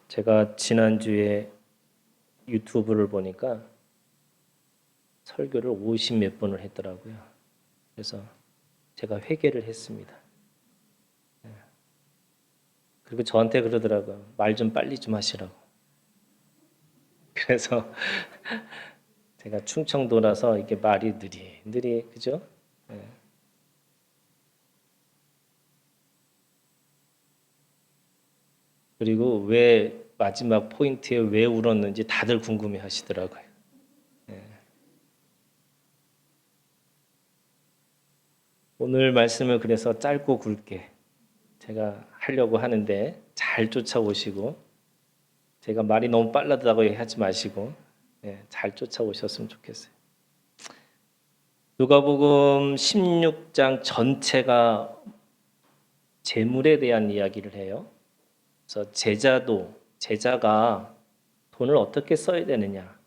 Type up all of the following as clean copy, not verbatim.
제가 지난주에 유튜브를 보니까 설교를 50 몇 번을 했더라고요. 그래서 제가 회개를 했습니다. 그리고 저한테 그러더라고요. 말 좀 빨리 좀 하시라고. 그래서 제가 충청도라서 이게 말이 느리, 그죠? 네. 그리고 왜 마지막 포인트에 왜 울었는지 다들 궁금해 하시더라고요. 오늘 말씀을 그래서 짧고 굵게 제가 하려고 하는데 잘 쫓아오시고, 제가 말이 너무 빨라다고 하지 마시고 잘 쫓아오셨으면 좋겠어요. 누가복음 16장 전체가 재물에 대한 이야기를 해요. 그래서 제자가 돈을 어떻게 써야 되느냐,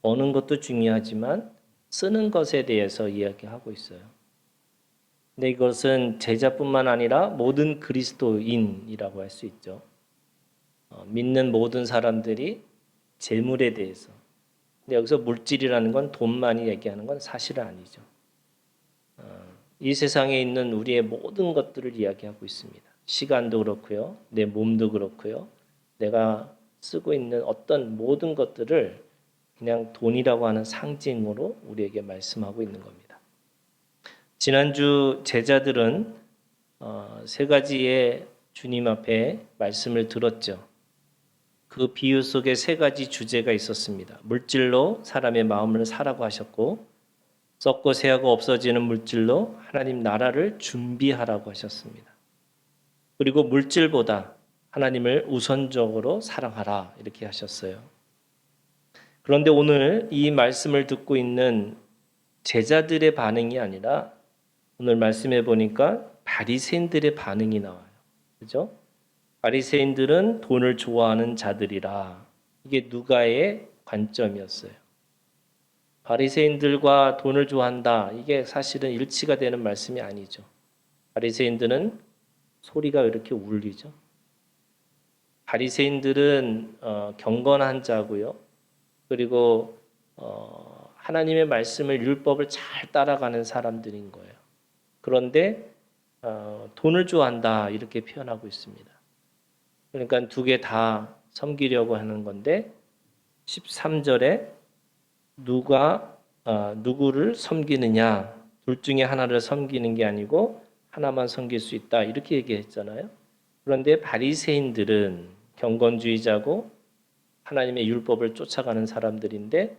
버는 것도 중요하지만 쓰는 것에 대해서 이야기하고 있어요. 근데 이것은 제자뿐만 아니라 모든 그리스도인이라고 할 수 있죠. 믿는 모든 사람들이 재물에 대해서. 근데 여기서 물질이라는 건 돈만이 얘기하는 건 사실은 아니죠. 이 세상에 있는 우리의 모든 것들을 이야기하고 있습니다. 시간도 그렇고요. 내 몸도 그렇고요. 내가 쓰고 있는 어떤 모든 것들을 그냥 돈이라고 하는 상징으로 우리에게 말씀하고 있는 겁니다. 지난주 제자들은 세 가지의 주님 앞에 말씀을 들었죠. 그 비유 속에 세 가지 주제가 있었습니다. 물질로 사람의 마음을 사라고 하셨고, 썩고 새하고 없어지는 물질로 하나님 나라를 준비하라고 하셨습니다. 그리고 물질보다 하나님을 우선적으로 사랑하라 이렇게 하셨어요. 그런데 오늘 이 말씀을 듣고 있는 제자들의 반응이 아니라 오늘 말씀해 보니까 바리새인들의 반응이 나와요. 그죠? 바리새인들은 돈을 좋아하는 자들이라. 이게 누가의 관점이었어요. 바리새인들과 돈을 좋아한다. 이게 사실은 일치가 되는 말씀이 아니죠. 바리새인들은 소리가 왜 이렇게 울리죠? 바리새인들은 경건한 자고요. 그리고 하나님의 말씀을 율법을 잘 따라가는 사람들인 거예요. 그런데 돈을 좋아한다 이렇게 표현하고 있습니다. 그러니까 두 개 다 섬기려고 하는 건데 13절에 누구를 섬기느냐, 둘 중에 하나를 섬기는 게 아니고 하나만 섬길 수 있다 이렇게 얘기했잖아요. 그런데 바리새인들은 경건주의자고 하나님의 율법을 쫓아가는 사람들인데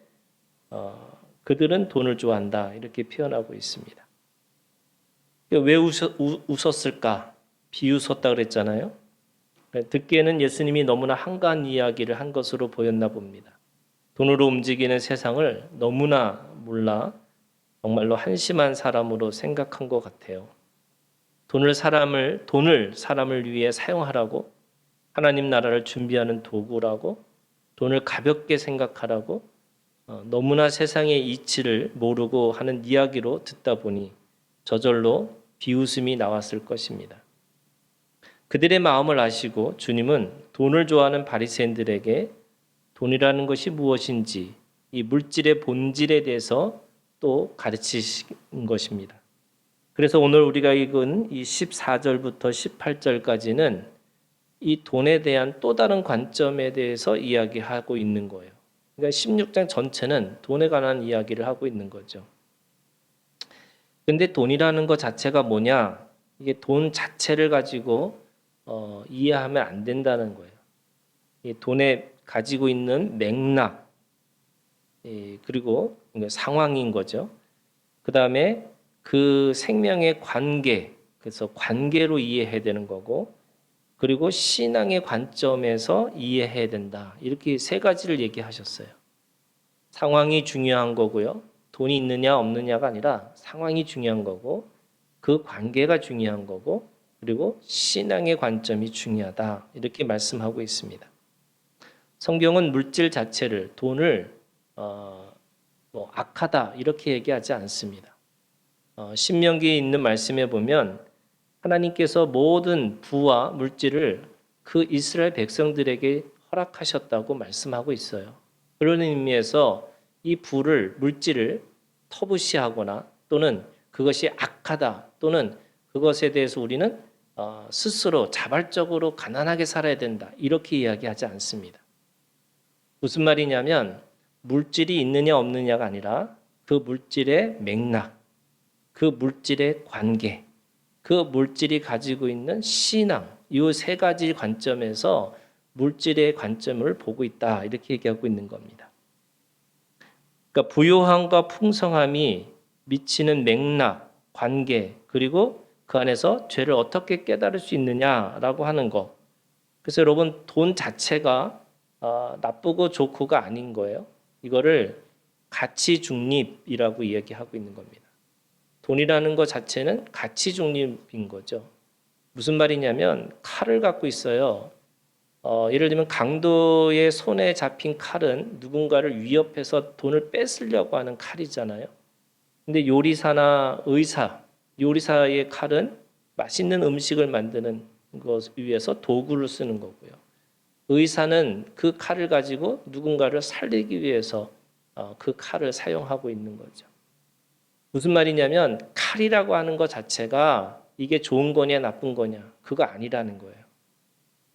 그들은 돈을 좋아한다 이렇게 표현하고 있습니다. 왜 웃었을까? 비웃었다 그랬잖아요. 듣기에는 예수님이 너무나 한가한 이야기를 한 것으로 보였나 봅니다. 돈으로 움직이는 세상을 너무나 몰라 정말로 한심한 사람으로 생각한 것 같아요. 돈을 사람을 위해 사용하라고, 하나님 나라를 준비하는 도구라고, 돈을 가볍게 생각하라고 너무나 세상의 이치를 모르고 하는 이야기로 듣다 보니 저절로 비웃음이 나왔을 것입니다. 그들의 마음을 아시고 주님은 돈을 좋아하는 바리새인들에게 돈이라는 것이 무엇인지 이 물질의 본질에 대해서 또 가르치신 것입니다. 그래서 오늘 우리가 읽은 이 14절부터 18절까지는 이 돈에 대한 또 다른 관점에 대해서 이야기하고 있는 거예요. 그러니까 16장 전체는 돈에 관한 이야기를 하고 있는 거죠. 근데 돈이라는 것 자체가 뭐냐? 이게 돈 자체를 가지고 이해하면 안 된다는 거예요. 이 돈에 가지고 있는 맥락, 그리고 상황인 거죠. 그 다음에 그 생명의 관계, 그래서 관계로 이해해야 되는 거고, 그리고 신앙의 관점에서 이해해야 된다. 이렇게 세 가지를 얘기하셨어요. 상황이 중요한 거고요. 돈이 있느냐 없느냐가 아니라 상황이 중요한 거고, 그 관계가 중요한 거고, 그리고 신앙의 관점이 중요하다. 이렇게 말씀하고 있습니다. 성경은 물질 자체를, 돈을 악하다 이렇게 얘기하지 않습니다. 신명기에 있는 말씀에 보면 하나님께서 모든 부와 물질을 그 이스라엘 백성들에게 허락하셨다고 말씀하고 있어요. 그런 의미에서 이 불을, 물질을 터부시하거나 또는 그것이 악하다 또는 그것에 대해서 우리는 스스로 자발적으로 가난하게 살아야 된다 이렇게 이야기하지 않습니다. 무슨 말이냐면 물질이 있느냐 없느냐가 아니라 그 물질의 맥락, 그 물질의 관계, 그 물질이 가지고 있는 신앙, 이 세 가지 관점에서 물질의 관점을 보고 있다 이렇게 얘기하고 있는 겁니다. 그러니까 부요함과 풍성함이 미치는 맥락, 관계, 그리고 그 안에서 죄를 어떻게 깨달을 수 있느냐라고 하는 것. 그래서 여러분 돈 자체가 나쁘고 좋고가 아닌 거예요. 이거를 가치 중립이라고 이야기하고 있는 겁니다. 돈이라는 것 자체는 가치 중립인 거죠. 무슨 말이냐면 칼을 갖고 있어요. 예를 들면 강도의 손에 잡힌 칼은 누군가를 위협해서 돈을 뺏으려고 하는 칼이잖아요. 근데 요리사나 요리사의 칼은 맛있는 음식을 만드는 것 위해서 도구를 쓰는 거고요. 의사는 그 칼을 가지고 누군가를 살리기 위해서 그 칼을 사용하고 있는 거죠. 무슨 말이냐면 칼이라고 하는 것 자체가 이게 좋은 거냐 나쁜 거냐 그거 아니라는 거예요.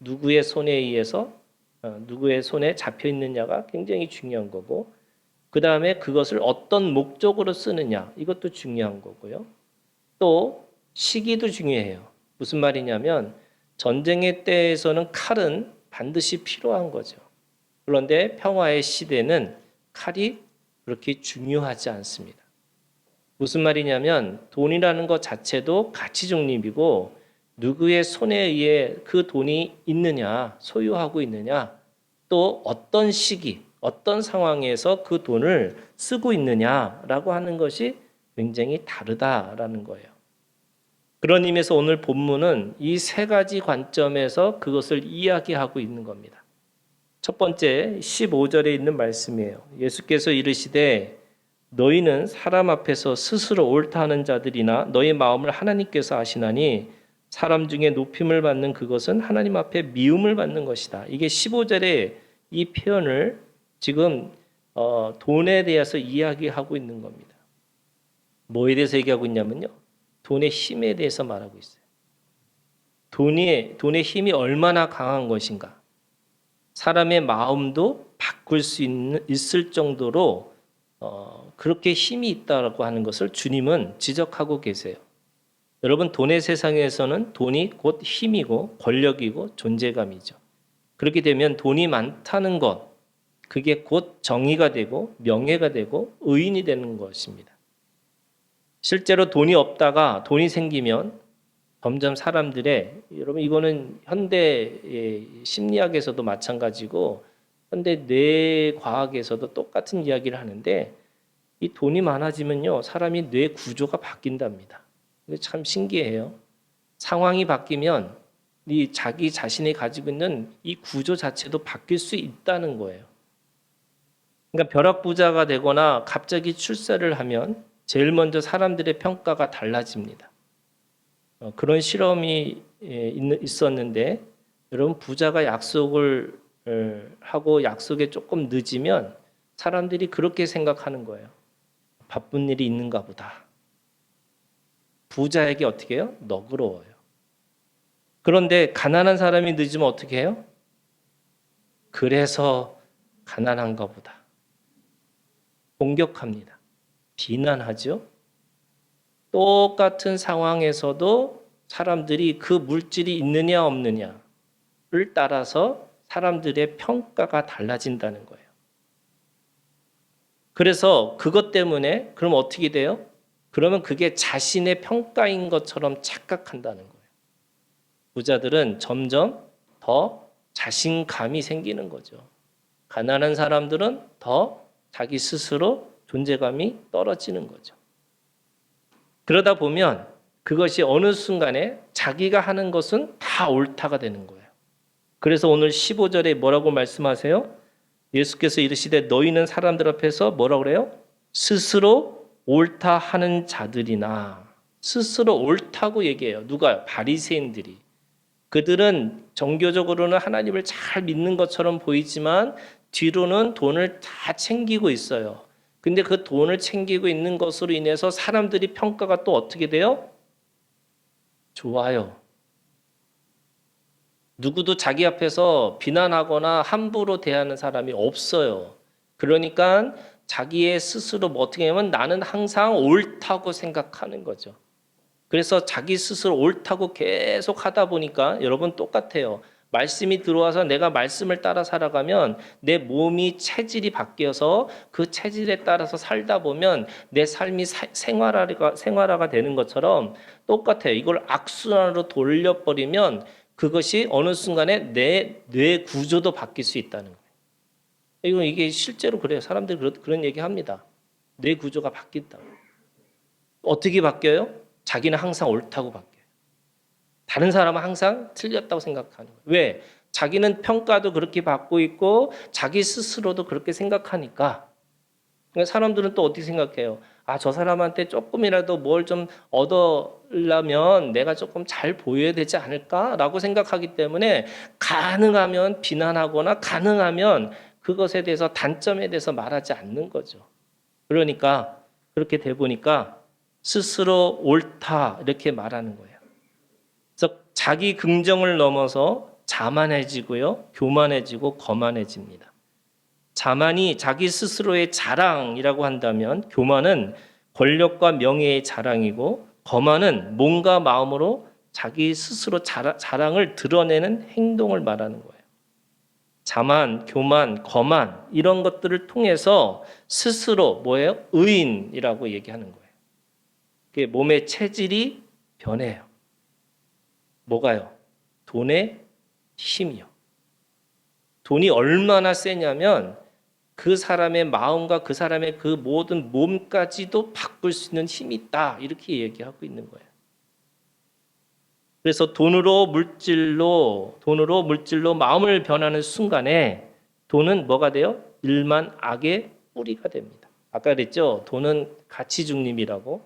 누구의 손에 의해서 누구의 손에 잡혀 있느냐가 굉장히 중요한 거고 그 다음에 그것을 어떤 목적으로 쓰느냐 이것도 중요한 거고요. 또 시기도 중요해요. 무슨 말이냐면 전쟁의 때에서는 칼은 반드시 필요한 거죠. 그런데 평화의 시대는 칼이 그렇게 중요하지 않습니다. 무슨 말이냐면 돈이라는 것 자체도 가치 중립이고 누구의 손에 의해 그 돈이 있느냐, 소유하고 있느냐, 또 어떤 시기, 어떤 상황에서 그 돈을 쓰고 있느냐라고 하는 것이 굉장히 다르다라는 거예요. 그런 의미에서 오늘 본문은 이 세 가지 관점에서 그것을 이야기하고 있는 겁니다. 첫 번째 15절에 있는 말씀이에요. 예수께서 이르시되 너희는 사람 앞에서 스스로 옳다 하는 자들이나 너희 마음을 하나님께서 아시나니 사람 중에 높임을 받는 그것은 하나님 앞에 미움을 받는 것이다. 이게 15절에 이 표현을 지금 돈에 대해서 이야기하고 있는 겁니다. 뭐에 대해서 얘기하고 있냐면요. 돈의 힘에 대해서 말하고 있어요. 돈의 힘이 얼마나 강한 것인가. 사람의 마음도 바꿀 수 있을 정도로 그렇게 힘이 있다고 하는 것을 주님은 지적하고 계세요. 여러분 돈의 세상에서는 돈이 곧 힘이고 권력이고 존재감이죠. 그렇게 되면 돈이 많다는 것, 그게 곧 정의가 되고 명예가 되고 의인이 되는 것입니다. 실제로 돈이 없다가 돈이 생기면 점점 사람들의 여러분 이거는 현대 심리학에서도 마찬가지고 현대 뇌과학에서도 똑같은 이야기를 하는데 이 돈이 많아지면요 사람이 뇌 구조가 바뀐답니다. 참 신기해요. 상황이 바뀌면 이 자기 자신이 가지고 있는 이 구조 자체도 바뀔 수 있다는 거예요. 그러니까 벼락부자가 되거나 갑자기 출세를 하면 제일 먼저 사람들의 평가가 달라집니다. 그런 실험이 있었는데 여러분 부자가 약속을 하고 약속에 조금 늦으면 사람들이 그렇게 생각하는 거예요. 바쁜 일이 있는가 보다. 부자에게 어떻게 해요? 너그러워요. 그런데 가난한 사람이 늦으면 어떻게 해요? 그래서 가난한가 보다. 공격합니다. 비난하죠. 똑같은 상황에서도 사람들이 그 물질이 있느냐 없느냐를 따라서 사람들의 평가가 달라진다는 거예요. 그래서 그것 때문에 그럼 어떻게 돼요? 그러면 그게 자신의 평가인 것처럼 착각한다는 거예요. 부자들은 점점 더 자신감이 생기는 거죠. 가난한 사람들은 더 자기 스스로 존재감이 떨어지는 거죠. 그러다 보면 그것이 어느 순간에 자기가 하는 것은 다 옳다가 되는 거예요. 그래서 오늘 15절에 뭐라고 말씀하세요? 예수께서 이르시되 너희는 사람들 앞에서 뭐라고 그래요? 스스로 옳다 하는 자들이나 스스로 옳다고 얘기해요. 누가요? 바리새인들이. 그들은 종교적으로는 하나님을 잘 믿는 것처럼 보이지만 뒤로는 돈을 다 챙기고 있어요. 근데 그 돈을 챙기고 있는 것으로 인해서 사람들이 평가가 또 어떻게 돼요? 좋아요. 누구도 자기 앞에서 비난하거나 함부로 대하는 사람이 없어요. 그러니까 자기의 스스로 뭐 어떻게 하면 나는 항상 옳다고 생각하는 거죠. 그래서 자기 스스로 옳다고 계속 하다 보니까 여러분 똑같아요. 말씀이 들어와서 내가 말씀을 따라 살아가면 내 몸이 체질이 바뀌어서 그 체질에 따라서 살다 보면 내 삶이 생활화가 되는 것처럼 똑같아요. 이걸 악순환으로 돌려버리면 그것이 어느 순간에 내 뇌 구조도 바뀔 수 있다는 거예요. 이게 실제로 그래요. 사람들이 그런 얘기 합니다. 뇌 구조가 바뀐다. 어떻게 바뀌어요? 자기는 항상 옳다고 바뀌어요. 다른 사람은 항상 틀렸다고 생각하는 거예요. 왜? 자기는 평가도 그렇게 받고 있고 자기 스스로도 그렇게 생각하니까. 그러니까 사람들은 또 어떻게 생각해요? 아, 저 사람한테 조금이라도 뭘 좀 얻으려면 내가 조금 잘 보여야 되지 않을까라고 생각하기 때문에 가능하면 비난하거나 가능하면 그것에 대해서 단점에 대해서 말하지 않는 거죠. 그러니까 그렇게 돼 보니까 스스로 옳다 이렇게 말하는 거예요. 그래서 자기 긍정을 넘어서 자만해지고요, 교만해지고 거만해집니다. 자만이 자기 스스로의 자랑이라고 한다면 교만은 권력과 명예의 자랑이고 거만은 몸과 마음으로 자기 스스로 자랑을 드러내는 행동을 말하는 거예요. 자만, 교만, 거만 이런 것들을 통해서 스스로 뭐예요? 의인이라고 얘기하는 거예요. 그게 몸의 체질이 변해요. 뭐가요? 돈의 힘이요. 돈이 얼마나 세냐면 그 사람의 마음과 그 사람의 그 모든 몸까지도 바꿀 수 있는 힘이 있다. 이렇게 얘기하고 있는 거예요. 그래서 돈으로 물질로 마음을 변하는 순간에 돈은 뭐가 돼요? 일만 악의 뿌리가 됩니다. 아까 그랬죠? 돈은 가치 중립이라고.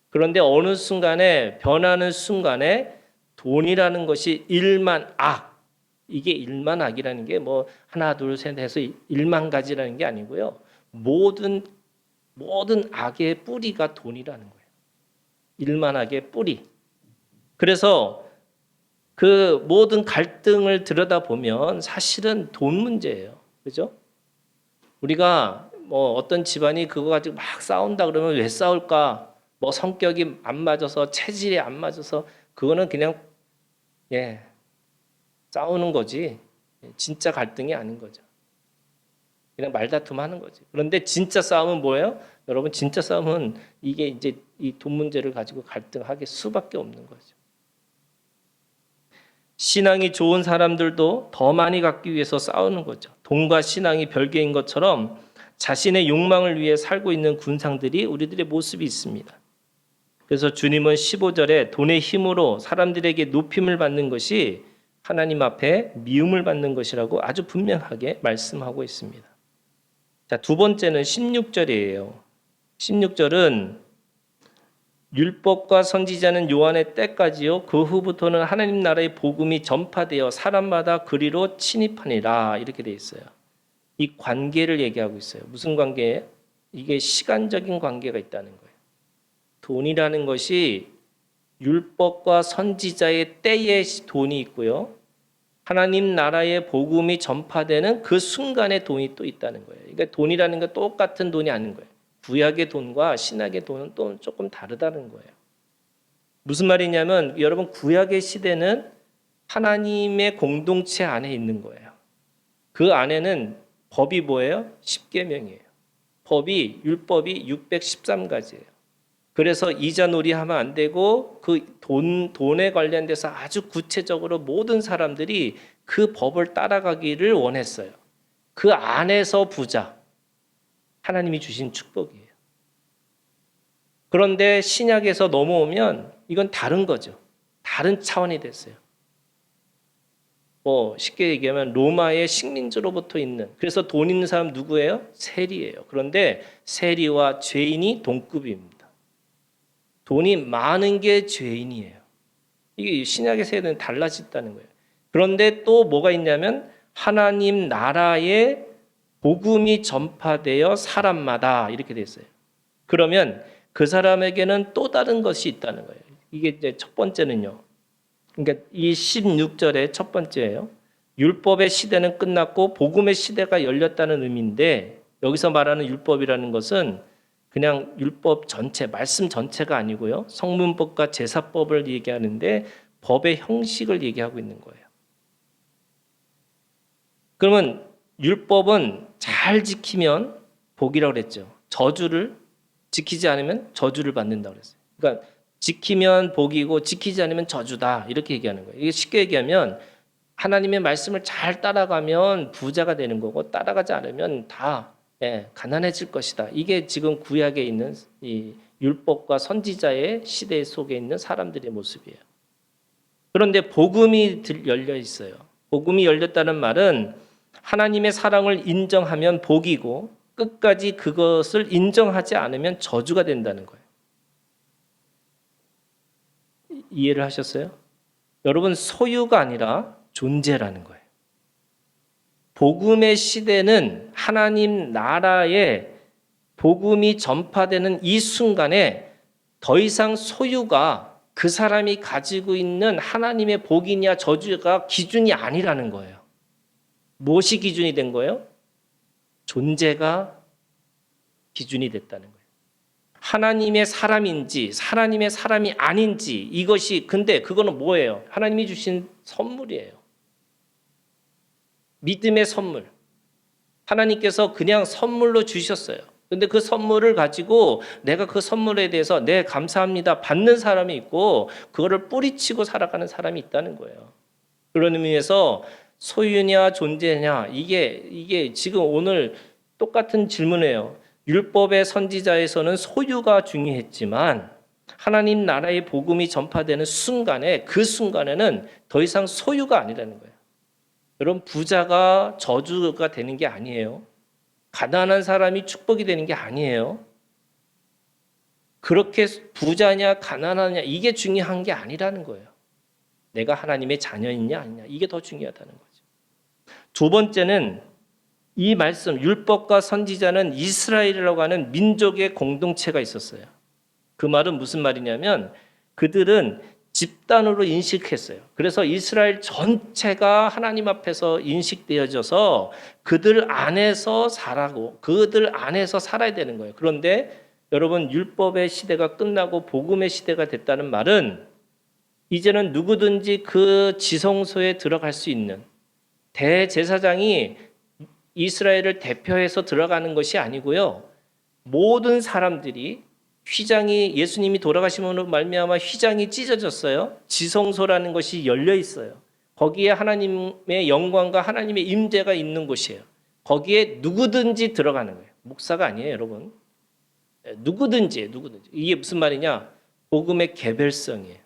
그런데 어느 순간에 변하는 순간에 돈이라는 것이 일만 악, 이게 일만 악이라는 게 뭐 하나 둘 셋 해서 일만 가지라는 게 아니고요. 모든 악의 뿌리가 돈이라는 거예요. 일만 악의 뿌리. 그래서 그 모든 갈등을 들여다보면 사실은 돈 문제예요. 그죠? 우리가 뭐 어떤 집안이 그거 가지고 막 싸운다 그러면 왜 싸울까? 뭐 성격이 안 맞아서 체질이 안 맞아서 그거는 그냥 싸우는 거지. 진짜 갈등이 아닌 거죠. 그냥 말다툼 하는 거지. 그런데 진짜 싸움은 뭐예요? 여러분 진짜 싸움은 이게 이제 이 돈 문제를 가지고 갈등하게 수밖에 없는 거죠. 신앙이 좋은 사람들도 더 많이 갖기 위해서 싸우는 거죠. 돈과 신앙이 별개인 것처럼 자신의 욕망을 위해 살고 있는 군상들이 우리들의 모습이 있습니다. 그래서 주님은 15절에 돈의 힘으로 사람들에게 높임을 받는 것이 하나님 앞에 미움을 받는 것이라고 아주 분명하게 말씀하고 있습니다. 자, 두 번째는 16절이에요. 16절은 율법과 선지자는 요한의 때까지요. 그 후부터는 하나님 나라의 복음이 전파되어 사람마다 그리로 침입하니라 이렇게 돼 있어요. 이 관계를 얘기하고 있어요. 무슨 관계예요? 이게 시간적인 관계가 있다는 거예요. 돈이라는 것이 율법과 선지자의 때에 돈이 있고요. 하나님 나라의 복음이 전파되는 그 순간에 돈이 또 있다는 거예요. 그러니까 돈이라는 건 똑같은 돈이 아닌 거예요. 구약의 돈과 신약의 돈은 또 조금 다르다는 거예요. 무슨 말이냐면 여러분 구약의 시대는 하나님의 공동체 안에 있는 거예요. 그 안에는 법이 뭐예요? 십계명이에요. 율법이 613가지예요. 그래서 이자놀이 하면 안 되고 그 돈에 관련돼서 아주 구체적으로 모든 사람들이 그 법을 따라가기를 원했어요. 그 안에서 부자. 하나님이 주신 축복이에요. 그런데 신약에서 넘어오면 이건 다른 거죠. 다른 차원이 됐어요. 쉽게 얘기하면 로마의 식민지로부터 있는, 그래서 돈 있는 사람 누구예요? 세리예요. 그런데 세리와 죄인이 동급입니다. 돈이 많은 게 죄인이에요. 이게 신약의 세대는 달라졌다는 거예요. 그런데 또 뭐가 있냐면 하나님 나라의 복음이 전파되어 사람마다 이렇게 돼 있어요. 그러면 그 사람에게는 또 다른 것이 있다는 거예요. 이게 이제 첫 번째는요. 그러니까 이 16절의 첫 번째예요. 율법의 시대는 끝났고 복음의 시대가 열렸다는 의미인데 여기서 말하는 율법이라는 것은 그냥 율법 전체, 말씀 전체가 아니고요. 성문법과 제사법을 얘기하는데 법의 형식을 얘기하고 있는 거예요. 그러면 율법은 잘 지키면 복이라고 그랬죠. 저주를 지키지 않으면 저주를 받는다고 그랬어요. 그러니까 지키면 복이고 지키지 않으면 저주다 이렇게 얘기하는 거예요. 이게 쉽게 얘기하면 하나님의 말씀을 잘 따라가면 부자가 되는 거고 따라가지 않으면 다 가난해질 것이다. 이게 지금 구약에 있는 이 율법과 선지자의 시대 속에 있는 사람들의 모습이에요. 그런데 복음이 열려 있어요. 복음이 열렸다는 말은 하나님의 사랑을 인정하면 복이고 끝까지 그것을 인정하지 않으면 저주가 된다는 거예요. 이해를 하셨어요? 여러분 소유가 아니라 존재라는 거예요. 복음의 시대는 하나님 나라의 복음이 전파되는 이 순간에 더 이상 소유가 그 사람이 가지고 있는 하나님의 복이냐 저주가 기준이 아니라는 거예요. 무엇이 기준이 된 거예요? 존재가 기준이 됐다는 거예요. 하나님의 사람인지 하나님의 사람이 아닌지 이것이 근데 그거는 뭐예요? 하나님이 주신 선물이에요. 믿음의 선물. 하나님께서 그냥 선물로 주셨어요. 근데 그 선물을 가지고 내가 그 선물에 대해서 네 감사합니다 받는 사람이 있고 그거를 뿌리치고 살아가는 사람이 있다는 거예요. 그런 의미에서 소유냐 존재냐 이게 지금 오늘 똑같은 질문이에요. 율법의 선지자에서는 소유가 중요했지만 하나님 나라의 복음이 전파되는 순간에 그 순간에는 더 이상 소유가 아니라는 거예요. 여러분 부자가 저주가 되는 게 아니에요. 가난한 사람이 축복이 되는 게 아니에요. 그렇게 부자냐 가난하냐 이게 중요한 게 아니라는 거예요. 내가 하나님의 자녀이냐 아니냐 이게 더 중요하다는 거죠. 두 번째는 이 말씀 율법과 선지자는 이스라엘이라고 하는 민족의 공동체가 있었어요. 그 말은 무슨 말이냐면 그들은 집단으로 인식했어요. 그래서 이스라엘 전체가 하나님 앞에서 인식되어져서 그들 안에서 살아고 그들 안에서 살아야 되는 거예요. 그런데 여러분 율법의 시대가 끝나고 복음의 시대가 됐다는 말은 이제는 누구든지 그 지성소에 들어갈 수 있는 대제사장이 이스라엘을 대표해서 들어가는 것이 아니고요. 모든 사람들이 휘장이 예수님이 돌아가심으로 말미암아 휘장이 찢어졌어요. 지성소라는 것이 열려 있어요. 거기에 하나님의 영광과 하나님의 임재가 있는 곳이에요. 거기에 누구든지 들어가는 거예요. 목사가 아니에요, 여러분. 누구든지. 이게 무슨 말이냐? 복음의 개별성이에요.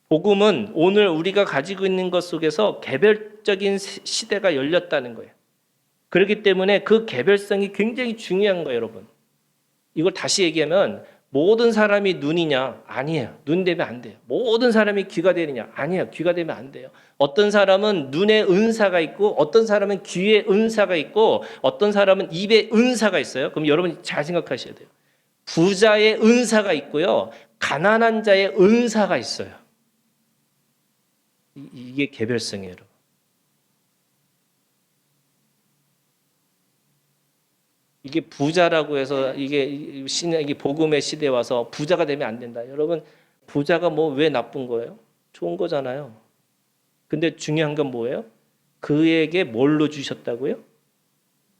복음은 오늘 우리가 가지고 있는 것 속에서 개별적인 시대가 열렸다는 거예요. 그렇기 때문에 그 개별성이 굉장히 중요한 거예요, 여러분. 이걸 다시 얘기하면 모든 사람이 눈이냐? 아니에요. 눈 되면 안 돼요. 모든 사람이 귀가 되느냐? 아니에요. 귀가 되면 안 돼요. 어떤 사람은 눈에 은사가 있고 어떤 사람은 귀에 은사가 있고 어떤 사람은 입에 은사가 있어요. 그럼 여러분이 잘 생각하셔야 돼요. 부자의 은사가 있고요. 가난한 자의 은사가 있어요. 이게 개별성이에요, 여러분. 이게 부자라고 해서 이게 복음의 시대에 와서 부자가 되면 안 된다. 여러분 부자가 뭐 왜 나쁜 거예요? 좋은 거잖아요. 근데 중요한 건 뭐예요? 그에게 뭘로 주셨다고요?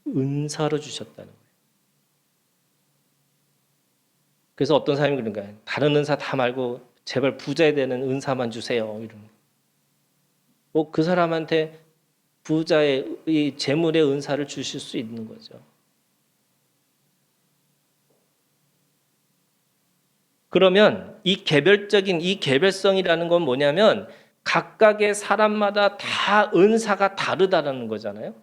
은사로 주셨다는 거예요. 그래서 어떤 사람이 그런 거예요. 다른 은사 다 말고 제발 부자에 되는 은사만 주세요. 이런. 뭐 그 사람한테 부자의 이 재물의 은사를 주실 수 있는 거죠. 그러면 이 개별성이라는 건 뭐냐면 각각의 사람마다 다 은사가 다르다는 거잖아요.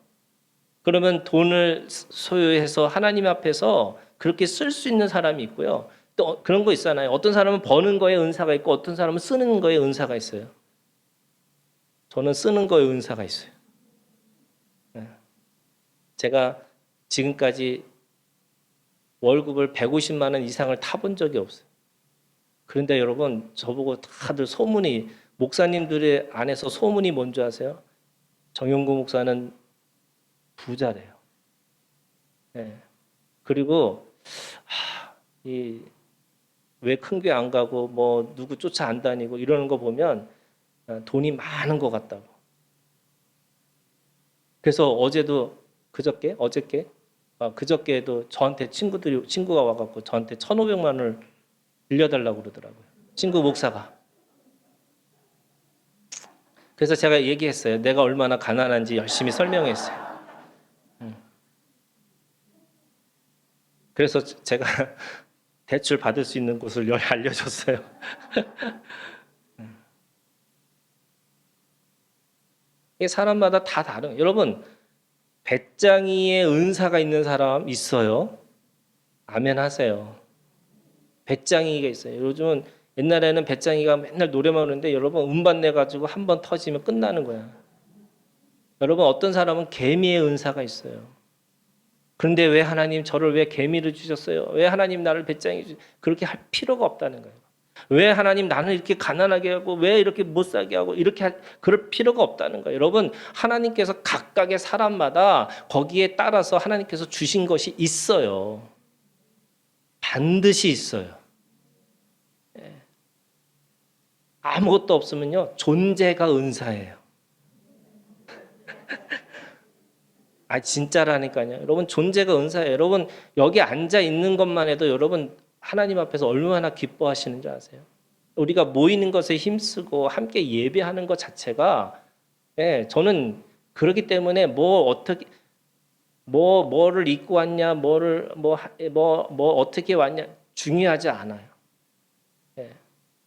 그러면 돈을 소유해서 하나님 앞에서 그렇게 쓸 수 있는 사람이 있고요. 또 그런 거 있잖아요. 어떤 사람은 버는 거에 은사가 있고 어떤 사람은 쓰는 거에 은사가 있어요. 저는 쓰는 거에 은사가 있어요. 제가 지금까지 월급을 150만 원 이상을 타본 적이 없어요. 그런데 여러분 저보고 다들 소문이 목사님들의 안에서 소문이 뭔지 아세요? 정용구 목사는 부자래요. 네. 그리고 왜 큰 교회 안 가고 뭐 누구 쫓아 안 다니고 이러는 거 보면 돈이 많은 것 같다고. 그래서 그저께도 저한테 친구가 와갖고 저한테 1,500만 원을 빌려달라고 그러더라고요. 친구 목사가. 그래서 제가 얘기했어요. 내가 얼마나 가난한지 열심히 설명했어요. 그래서 제가 대출 받을 수 있는 곳을 알려줬어요. 이게 사람마다 다 다른. 여러분 배짱이의 은사가 있는 사람 있어요? 아멘 하세요. 배짱이가 있어요. 요즘은 옛날에는 배짱이가 맨날 노래만 하는데 여러분 음반 내가지고 한 번 터지면 끝나는 거야. 여러분 어떤 사람은 개미의 은사가 있어요. 그런데 왜 하나님 저를 왜 개미를 주셨어요? 왜 하나님 나를 배짱이 그렇게 할 필요가 없다는 거예요. 왜 하나님 나는 이렇게 가난하게 하고 왜 이렇게 못 살게 하고 그럴 필요가 없다는 거예요. 여러분 하나님께서 각각의 사람마다 거기에 따라서 하나님께서 주신 것이 있어요. 반드시 있어요. 아무것도 없으면요 존재가 은사예요. 진짜라니까요. 여러분 존재가 은사예요. 여러분 여기 앉아 있는 것만 해도 여러분 하나님 앞에서 얼마나 기뻐하시는 줄 아세요? 우리가 모이는 것에 힘쓰고 함께 예배하는 것 자체가 저는 그렇기 때문에 뭐를 입고 왔냐, 어떻게 왔냐 중요하지 않아요.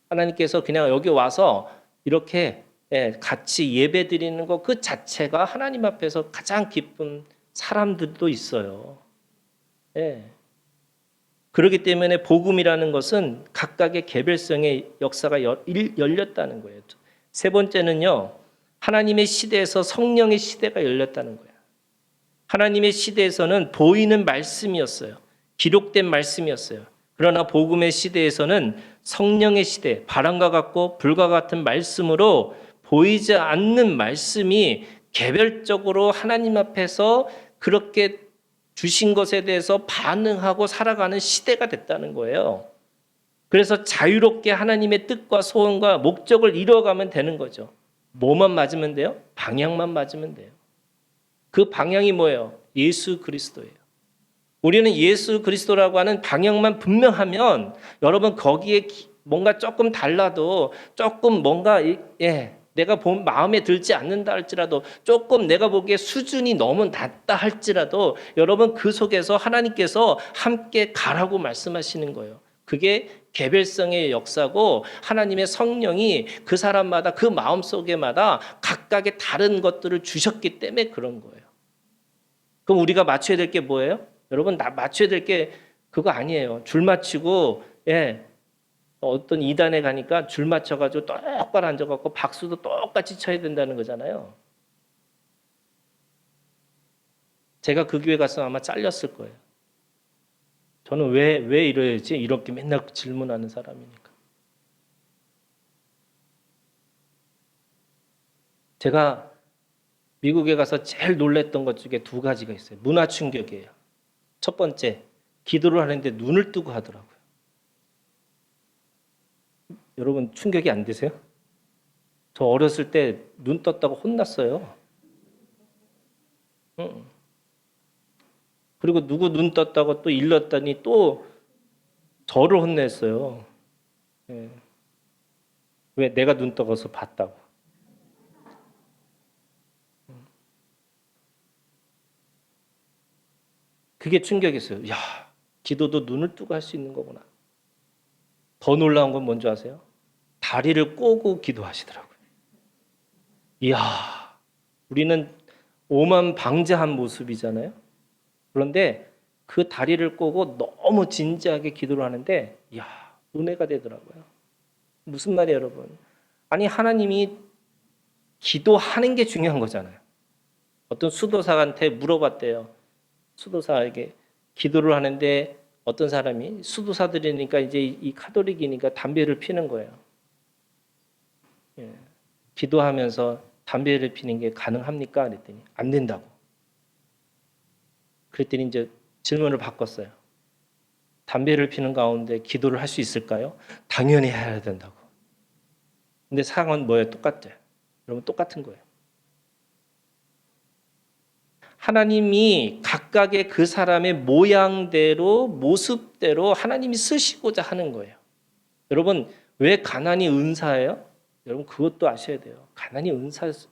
하나님께서 그냥 여기 와서 이렇게 같이 예배 드리는 것 그 자체가 하나님 앞에서 가장 기쁜 사람들도 있어요. 그렇기 때문에 복음이라는 것은 각각의 개별성의 역사가 열렸다는 거예요. 세 번째는요, 하나님의 시대에서 성령의 시대가 열렸다는 거예요. 하나님의 시대에서는 보이는 말씀이었어요. 기록된 말씀이었어요. 그러나 복음의 시대에서는 성령의 시대, 바람과 같고 불과 같은 말씀으로 보이지 않는 말씀이 개별적으로 하나님 앞에서 그렇게 주신 것에 대해서 반응하고 살아가는 시대가 됐다는 거예요. 그래서 자유롭게 하나님의 뜻과 소원과 목적을 이루어가면 되는 거죠. 뭐만 맞으면 돼요? 방향만 맞으면 돼요. 그 방향이 뭐예요? 예수 그리스도예요. 우리는 예수 그리스도라고 하는 방향만 분명하면 여러분 거기에 뭔가 조금 달라도 조금 뭔가 내가 마음에 들지 않는다 할지라도 조금 내가 보기에 수준이 너무 낮다 할지라도 여러분 그 속에서 하나님께서 함께 가라고 말씀하시는 거예요. 그게 개별성의 역사고 하나님의 성령이 그 사람마다 그 마음속에마다 각각의 다른 것들을 주셨기 때문에 그런 거예요. 그럼 우리가 맞춰야 될 게 뭐예요? 여러분 맞춰야 될 게 그거 아니에요. 줄 맞추고 어떤 이단에 가니까 줄 맞춰가지고 똑바로 앉아갖고 박수도 똑같이 쳐야 된다는 거잖아요. 제가 그 교회 가서 아마 잘렸을 거예요. 저는 왜 이래야지? 이렇게 맨날 질문하는 사람이니까. 제가 미국에 가서 제일 놀랬던 것 중에 두 가지가 있어요. 문화 충격이에요. 첫 번째, 기도를 하는데 눈을 뜨고 하더라고요. 여러분 충격이 안 되세요? 저 어렸을 때 눈 떴다고 혼났어요. 그리고 누구 눈 떴다고 또 일렀더니 또 저를 혼냈어요. 왜 내가 눈 떠서 봤다고. 그게 충격이었어요. 야, 기도도 눈을 뜨고 할 수 있는 거구나. 더 놀라운 건 뭔지 아세요? 다리를 꼬고 기도하시더라고요. 이야, 우리는 오만 방자한 모습이잖아요. 그런데 그 다리를 꼬고 너무 진지하게 기도를 하는데 이야, 은혜가 되더라고요. 무슨 말이에요, 여러분? 아니, 하나님이 기도하는 게 중요한 거잖아요. 어떤 수도사한테 물어봤대요. 수도사에게 기도를 하는데 어떤 사람이 수도사들이니까 이제 이 카톨릭이니까 담배를 피는 거예요. 예. 기도하면서 담배를 피는 게 가능합니까? 그랬더니 안 된다고. 그랬더니 이제 질문을 바꿨어요. 담배를 피는 가운데 기도를 할 수 있을까요? 당연히 해야 된다고. 근데 상황은 뭐예요? 똑같아요. 여러분 똑같은 거예요. 하나님이 각각의 그 사람의 모양대로 모습대로 하나님이 쓰시고자 하는 거예요. 여러분 왜 가난이 은사예요? 여러분 그것도 아셔야 돼요. 가난이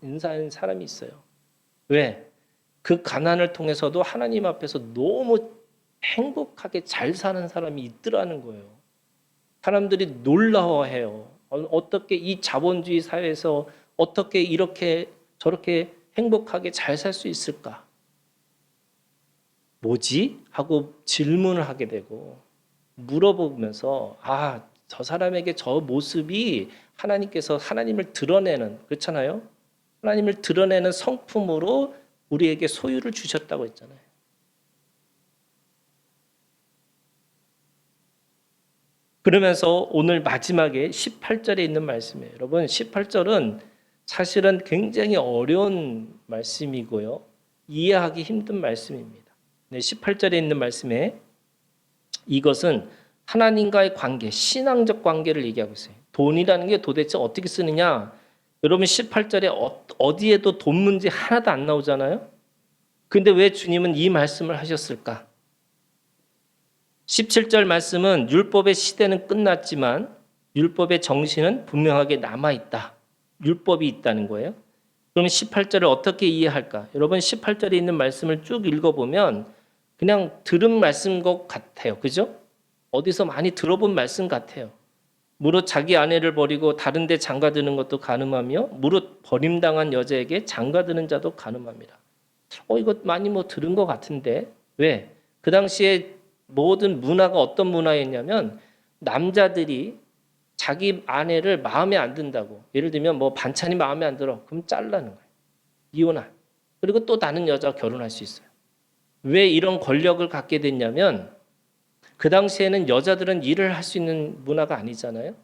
은사인 사람이 있어요. 왜? 그 가난을 통해서도 하나님 앞에서 너무 행복하게 잘 사는 사람이 있더라는 거예요. 사람들이 놀라워해요. 어떻게 이 자본주의 사회에서 어떻게 이렇게 저렇게 행복하게 잘 살 수 있을까? 뭐지? 하고 질문을 하게 되고 물어보면서 저 사람에게 저 모습이 하나님께서 하나님을 드러내는 그렇잖아요. 하나님을 드러내는 성품으로 우리에게 소유를 주셨다고 했잖아요. 그러면서 오늘 마지막에 18절에 있는 말씀이에요. 여러분 18절은 사실은 굉장히 어려운 말씀이고요. 이해하기 힘든 말씀입니다. 18절에 있는 말씀에 이것은 하나님과의 관계, 신앙적 관계를 얘기하고 있어요. 돈이라는 게 도대체 어떻게 쓰느냐? 여러분 18절에 어디에도 돈 문제 하나도 안 나오잖아요. 근데 왜 주님은 이 말씀을 하셨을까? 17절 말씀은 율법의 시대는 끝났지만 율법의 정신은 분명하게 남아있다. 율법이 있다는 거예요. 그러면 18절을 어떻게 이해할까? 여러분 18절에 있는 말씀을 쭉 읽어보면 그냥 들은 말씀인 것 같아요. 그죠? 어디서 많이 들어본 말씀 같아요. 무릇 자기 아내를 버리고 다른 데 장가드는 것도 가늠하며 무릇 버림당한 여자에게 장가드는 자도 가늠합니다. 이거 많이 들은 것 같은데 왜? 그 당시에 모든 문화가 어떤 문화였냐면 남자들이 자기 아내를 마음에 안 든다고 예를 들면 반찬이 마음에 안 들어 그럼 잘라는 거예요. 이혼할. 그리고 또 다른 여자와 결혼할 수 있어요. 왜 이런 권력을 갖게 됐냐면 그 당시에는 여자들은 일을 할 수 있는 문화가 아니잖아요.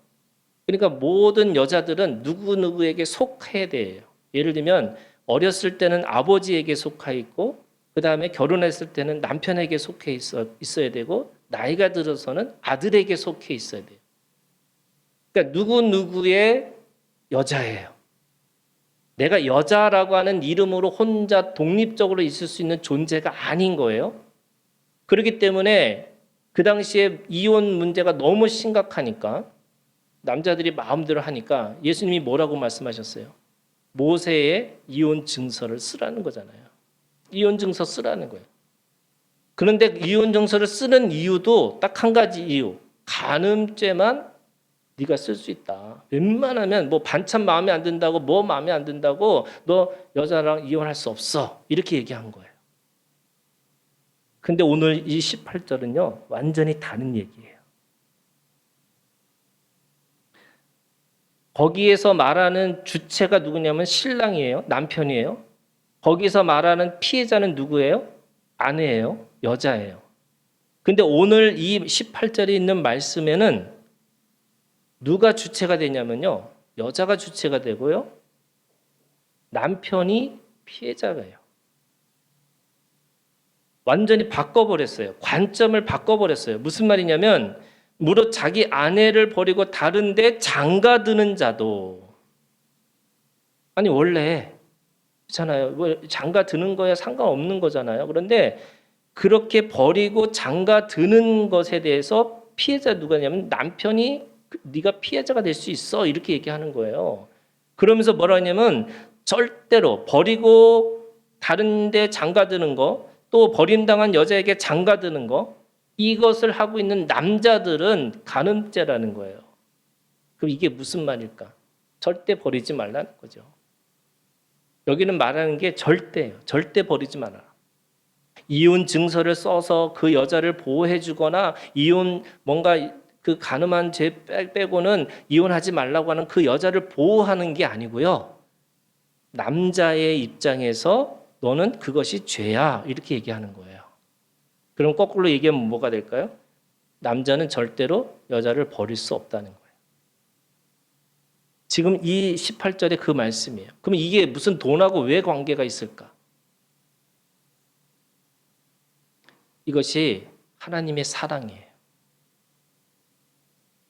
그러니까 모든 여자들은 누구누구에게 속해야 돼요. 예를 들면 어렸을 때는 아버지에게 속해 있고 그 다음에 결혼했을 때는 남편에게 속해 있어야 되고 나이가 들어서는 아들에게 속해 있어야 돼요. 그러니까 누구누구의 여자예요. 내가 여자라고 하는 이름으로 혼자 독립적으로 있을 수 있는 존재가 아닌 거예요. 그렇기 때문에 그 당시에 이혼 문제가 너무 심각하니까 남자들이 마음대로 하니까 예수님이 뭐라고 말씀하셨어요? 모세의 이혼 증서를 쓰라는 거잖아요. 이혼 증서 쓰라는 거예요. 그런데 이혼 증서를 쓰는 이유도 딱 한 가지 이유. 간음죄만 네가 쓸 수 있다. 웬만하면 반찬 마음에 안 든다고 마음에 안 든다고 너 여자랑 이혼할 수 없어. 이렇게 얘기한 거예요. 근데 오늘 이 18절은요. 완전히 다른 얘기예요. 거기에서 말하는 주체가 누구냐면 신랑이에요. 남편이에요. 거기서 말하는 피해자는 누구예요? 아내예요. 여자예요. 근데 오늘 이 18절에 있는 말씀에는 누가 주체가 되냐면요. 여자가 주체가 되고요. 남편이 피해자예요. 완전히 바꿔버렸어요. 관점을 바꿔버렸어요. 무슨 말이냐면 무릇 자기 아내를 버리고 다른 데 장가드는 자도 아니 원래 그렇잖아요. 장가드는 거야 상관없는 거잖아요. 그런데 그렇게 버리고 장가드는 것에 대해서 피해자 누가냐면 남편이 네가 피해자가 될 수 있어 이렇게 얘기하는 거예요. 그러면서 뭐라 하냐면 절대로 버리고 다른 데 장가드는 거 또 버림당한 여자에게 장가드는 거 이것을 하고 있는 남자들은 간음죄라는 거예요. 그럼 이게 무슨 말일까? 절대 버리지 말라는 거죠. 여기는 말하는 게 절대예요. 절대 버리지 말아라. 이혼 증서를 써서 그 여자를 보호해 주거나 이혼 뭔가 그 간음한 죄 빼고는 이혼하지 말라고 하는 그 여자를 보호하는 게 아니고요. 남자의 입장에서 너는 그것이 죄야 이렇게 얘기하는 거예요. 그럼 거꾸로 얘기하면 뭐가 될까요? 남자는 절대로 여자를 버릴 수 없다는 거예요. 지금 이 18절의 그 말씀이에요. 그럼 이게 무슨 돈하고 왜 관계가 있을까? 이것이 하나님의 사랑이에요.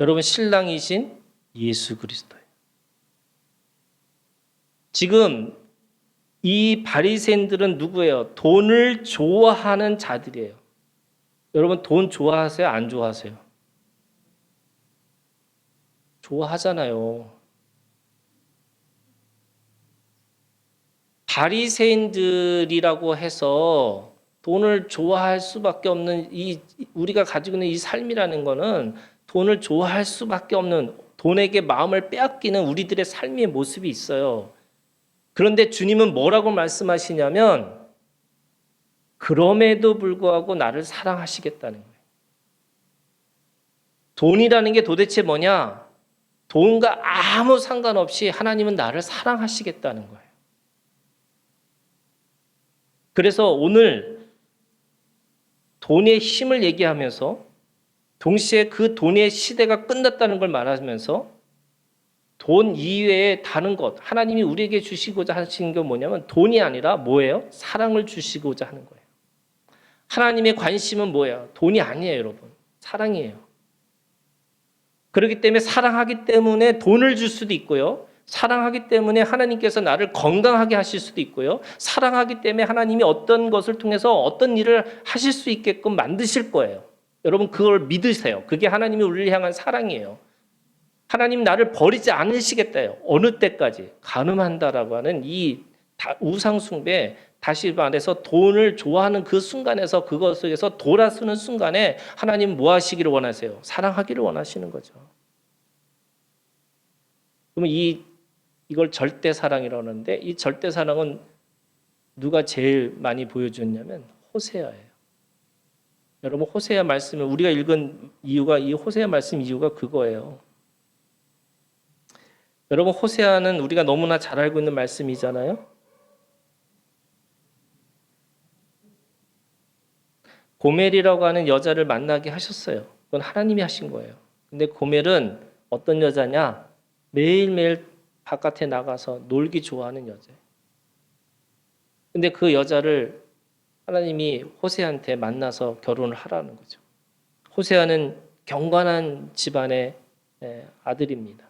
여러분 신랑이신 예수 그리스도예요. 지금 이 바리새인들은 누구예요? 돈을 좋아하는 자들이에요. 여러분 돈 좋아하세요? 안 좋아하세요? 좋아하잖아요. 바리새인들이라고 해서 돈을 좋아할 수밖에 없는 이 우리가 가지고 있는 이 삶이라는 거는 돈을 좋아할 수밖에 없는 돈에게 마음을 빼앗기는 우리들의 삶의 모습이 있어요. 그런데 주님은 뭐라고 말씀하시냐면 그럼에도 불구하고 나를 사랑하시겠다는 거예요. 돈이라는 게 도대체 뭐냐? 돈과 아무 상관없이 하나님은 나를 사랑하시겠다는 거예요. 그래서 오늘 돈의 힘을 얘기하면서 동시에 그 돈의 시대가 끝났다는 걸 말하면서 돈 이외에 다른 것, 하나님이 우리에게 주시고자 하시는 게 뭐냐면 돈이 아니라 뭐예요? 사랑을 주시고자 하는 거예요. 하나님의 관심은 뭐예요? 돈이 아니에요, 여러분. 사랑이에요. 그렇기 때문에 사랑하기 때문에 돈을 줄 수도 있고요. 사랑하기 때문에 하나님께서 나를 건강하게 하실 수도 있고요. 사랑하기 때문에 하나님이 어떤 것을 통해서 어떤 일을 하실 수 있게끔 만드실 거예요. 여러분 그걸 믿으세요. 그게 하나님이 우리를 향한 사랑이에요. 하나님 나를 버리지 않으시겠다요. 어느 때까지 간음한다라고 하는 이 우상 숭배, 다시 말해서 돈을 좋아하는 그 순간에서 그것에서 돌아서는 순간에 하나님 뭐 하시기를 원하세요? 사랑하기를 원하시는 거죠. 그러면 이걸 절대 사랑이라고 하는데 이 절대 사랑은 누가 제일 많이 보여줬냐면 호세아예요. 여러분 호세아 말씀을 우리가 읽은 이유가 이 호세아 말씀 이유가 그거예요. 여러분 호세아는 우리가 너무나 잘 알고 있는 말씀이잖아요. 고멜이라고 하는 여자를 만나게 하셨어요. 그건 하나님이 하신 거예요. 근데 고멜은 어떤 여자냐? 매일매일 바깥에 나가서 놀기 좋아하는 여자예요. 근데 그 여자를 하나님이 호세아한테 만나서 결혼을 하라는 거죠. 호세아는 경건한 집안의 아들입니다.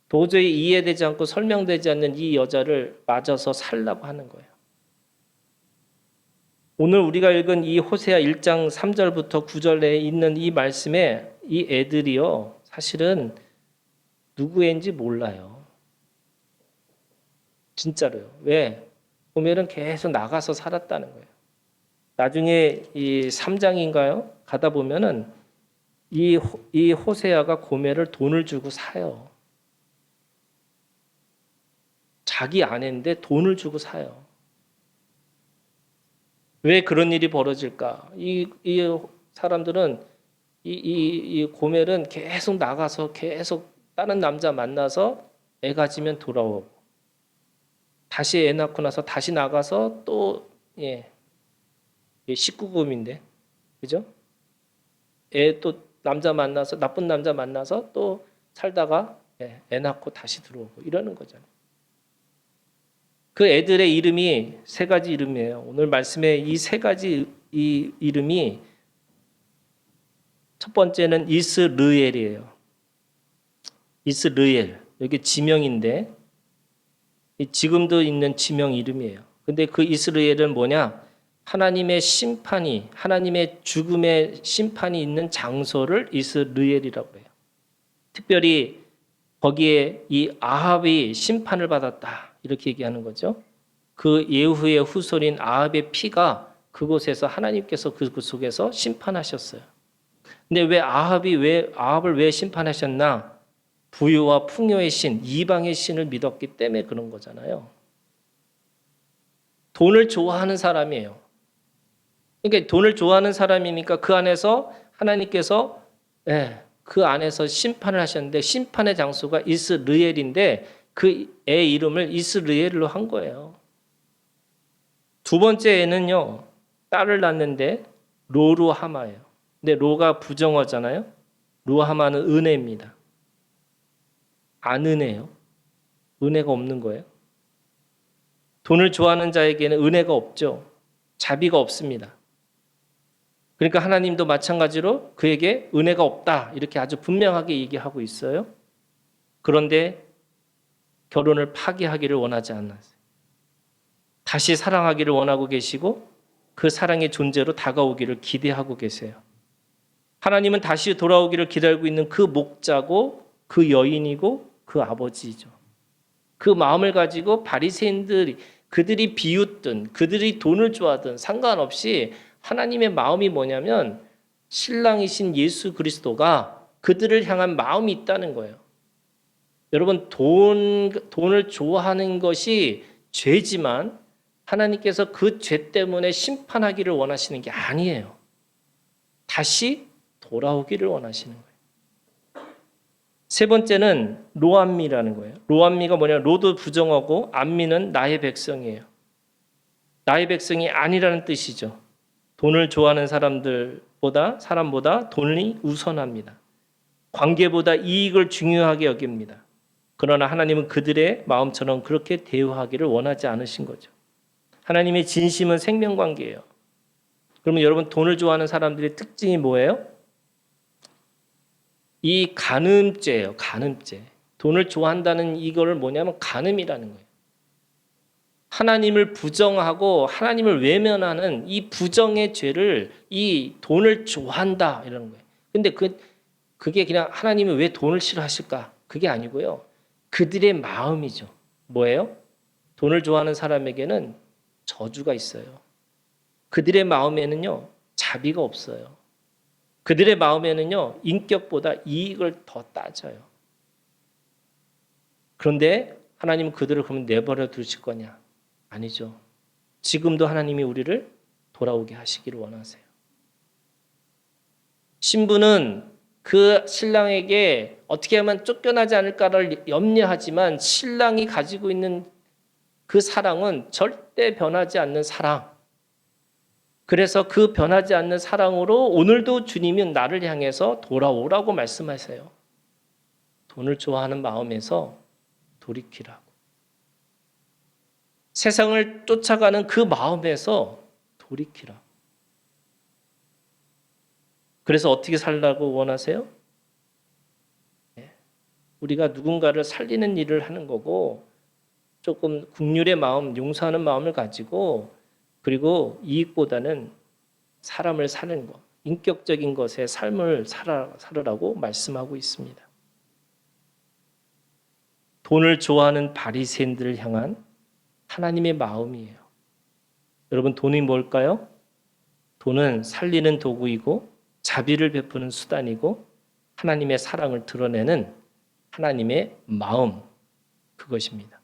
도저히 이해되지 않고 설명되지 않는 이 여자를 맞아서 살라고 하는 거예요. 오늘 우리가 읽은 이 호세아 1장 3절부터 9절에 있는 이 말씀에 이 애들이요. 사실은 누구인지 몰라요. 진짜로요. 왜? 고멜은 계속 나가서 살았다는 거예요. 나중에 이 3장인가요? 가다 보면은 이 호세아가 고멜을 돈을 주고 사요. 자기 아내인데 돈을 주고 사요. 왜 그런 일이 벌어질까? 이 사람들은 이 고멜은 계속 나가서 계속 다른 남자 만나서 애 가지면 돌아오고 다시 애 낳고 나서 다시 나가서 또 19금인데 그죠? 애 또 남자 만나서 나쁜 남자 만나서 또 살다가 애 낳고 다시 들어오고 이러는 거잖아요. 그 애들의 이름이 세 가지 이름이에요. 오늘 말씀에 이 세 가지 이 이름이 첫 번째는 이스르엘이에요. 이스르엘 여기 지명인데 지금도 있는 지명 이름이에요. 근데 그 이스라엘은 뭐냐? 하나님의 심판이 하나님의 죽음의 심판이 있는 장소를 이스라엘이라고 해요. 특별히 거기에 이 아합이 심판을 받았다 이렇게 얘기하는 거죠. 그 예후의 후손인 아합의 피가 그곳에서 하나님께서 그 속에서 심판하셨어요. 근데 왜 아합을 왜 심판하셨나? 부유와 풍요의 신, 이방의 신을 믿었기 때문에 그런 거잖아요. 돈을 좋아하는 사람이에요. 그러니까 돈을 좋아하는 사람이니까 그 안에서 하나님께서 예, 그 안에서 심판을 하셨는데 심판의 장소가 이스르엘인데 그 애 이름을 이스르엘로 한 거예요. 두 번째 애는요, 딸을 낳는데 로루하마예요. 근데 로가 부정어잖아요. 루하마는 은혜입니다. 안 은혜요. 은혜가 없는 거예요. 돈을 좋아하는 자에게는 은혜가 없죠. 자비가 없습니다. 그러니까 하나님도 마찬가지로 그에게 은혜가 없다 이렇게 아주 분명하게 얘기하고 있어요. 그런데 결혼을 파기하기를 원하지 않았어요. 다시 사랑하기를 원하고 계시고 그 사랑의 존재로 다가오기를 기대하고 계세요. 하나님은 다시 돌아오기를 기다리고 있는 그 목자고 그 여인이고 그 아버지죠. 그 마음을 가지고 바리새인들이 그들이 비웃든 그들이 돈을 좋아하든 상관없이 하나님의 마음이 뭐냐면 신랑이신 예수 그리스도가 그들을 향한 마음이 있다는 거예요. 여러분 돈을 좋아하는 것이 죄지만 하나님께서 그 죄 때문에 심판하기를 원하시는 게 아니에요. 다시 돌아오기를 원하시는 거예요. 세 번째는 로암미라는 거예요. 로암미가 뭐냐? 로도 부정어고 암미는 나의 백성이에요. 나의 백성이 아니라는 뜻이죠. 돈을 좋아하는 사람보다 돈이 우선합니다. 관계보다 이익을 중요하게 여깁니다. 그러나 하나님은 그들의 마음처럼 그렇게 대우하기를 원하지 않으신 거죠. 하나님의 진심은 생명관계예요. 그러면 여러분 돈을 좋아하는 사람들의 특징이 뭐예요? 이 간음죄예요. 간음죄. 돈을 좋아한다는 이거를 뭐냐면 간음이라는 거예요. 하나님을 부정하고 하나님을 외면하는 이 부정의 죄를 이 돈을 좋아한다 이러는 거예요. 근데 그게 그냥 하나님이 왜 돈을 싫어하실까? 그게 아니고요. 그들의 마음이죠. 뭐예요? 돈을 좋아하는 사람에게는 저주가 있어요. 그들의 마음에는요, 자비가 없어요. 그들의 마음에는요, 인격보다 이익을 더 따져요. 그런데 하나님은 그들을 그러면 내버려 두실 거냐? 아니죠. 지금도 하나님이 우리를 돌아오게 하시기를 원하세요. 신부는 그 신랑에게 어떻게 하면 쫓겨나지 않을까를 염려하지만 신랑이 가지고 있는 그 사랑은 절대 변하지 않는 사랑. 그래서 그 변하지 않는 사랑으로 오늘도 주님은 나를 향해서 돌아오라고 말씀하세요. 돈을 좋아하는 마음에서 돌이키라고. 세상을 쫓아가는 그 마음에서 돌이키라고. 그래서 어떻게 살라고 원하세요? 우리가 누군가를 살리는 일을 하는 거고 조금 긍휼의 마음, 용서하는 마음을 가지고 그리고 이익보다는 사람을 사는 것, 인격적인 것에 삶을 살으라고 말씀하고 있습니다. 돈을 좋아하는 바리새인들을 향한 하나님의 마음이에요. 여러분 돈이 뭘까요? 돈은 살리는 도구이고 자비를 베푸는 수단이고 하나님의 사랑을 드러내는 하나님의 마음 그것입니다.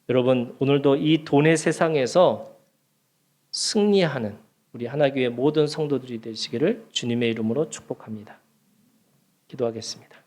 여러분 오늘도 이 돈의 세상에서 승리하는 우리 하나교회 모든 성도들이 되시기를 주님의 이름으로 축복합니다. 기도하겠습니다.